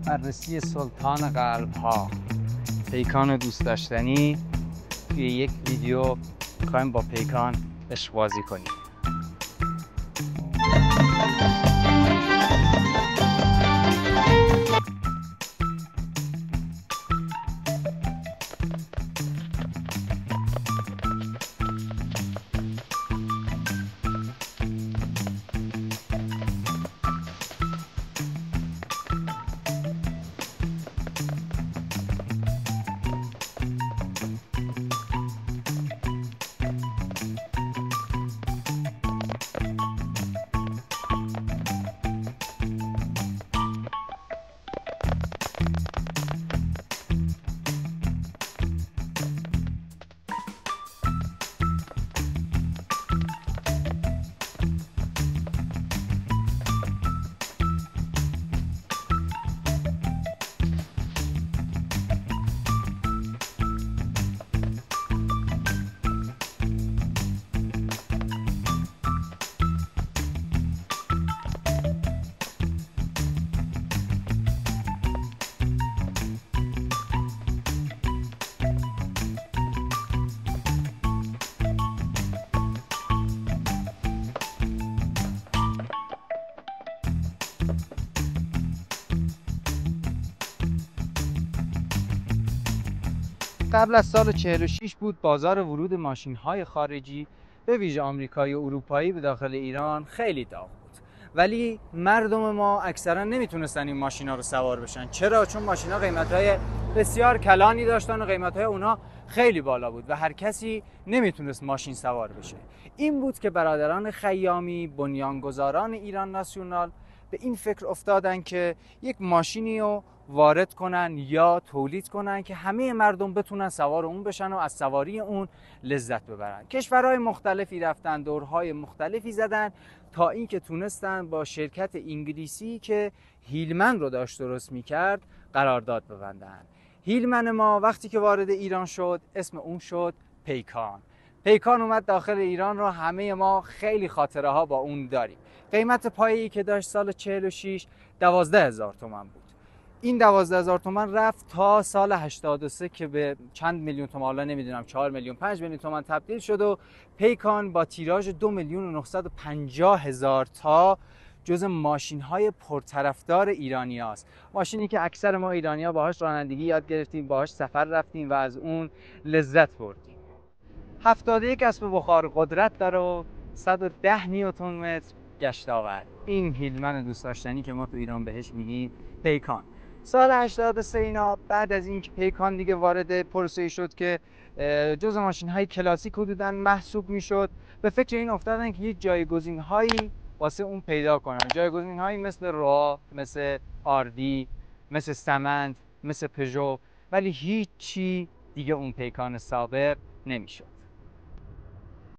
بررسی سلطان قلب ها، پیکان دوست داشتنی. توی یک ویدیو میخوایم با پیکان عشق بازی کنیم. قبل از سال 46 بود بازار ورود ماشین‌های خارجی به ویژه آمریکایی و اروپایی به داخل ایران خیلی داغ بود، ولی مردم ما اکثرا نمیتونستن این ماشینا رو سوار بشن. چرا؟ چون ماشینا قیمت‌های بسیار کلانی داشتن و قیمت‌های اونها خیلی بالا بود و هر کسی نمیتونست ماشین سوار بشه. این بود که برادران خیامی، بنیانگذاران ایران ناسیونال، به این فکر افتادن که یک ماشینی رو وارد کنن یا تولید کنن که همه مردم بتونن سوار اون بشن و از سواری اون لذت ببرن. کشورهای مختلفی رفتن، دورهای مختلفی زدن تا اینکه تونستن با شرکت انگلیسی که هیلمن رو داشت درست میکرد قرارداد ببندن. هیلمن ما وقتی که وارد ایران شد اسم اون شد پیکان. پیکان اومد داخل ایران رو همه ما خیلی خاطره ها با اون داریم. قیمت پایه‌ای که داشت سال 46 12,000 تومان بود. این 12,000 تومان رفت تا سال 83 که به چند میلیون تومان، حالا نمیدونم 4 میلیون 5 میلیون تومان تبدیل شد و پیکان با تیراژ 2,950,000 تا جز ماشین‌های پرطرفدار ایرانی هاست. ماشینی که اکثر ما ایرانی‌ها باهاش رانندگی یاد گرفتیم، باهاش سفر رفتیم و از اون لذت بردیم. 71 اسب بخار قدرت داره و 110 نیوتن متر گشت آورد. این هیلمن دوست داشتنی که ما تو ایران بهش میگیم پیکان. سال 83 اینا بعد از اینکه پیکان دیگه وارد پروسه شد که جزء ماشین‌های کلاسیک حدوداً محسوب میشد، به فکر این افتادن که یک جایگزین‌هایی واسه اون پیدا کنن. جایگزین‌هایی مثل روا، مثل آردی، مثل سمند، مثل پژو، ولی هیچی دیگه اون پیکان سابق نمیشد.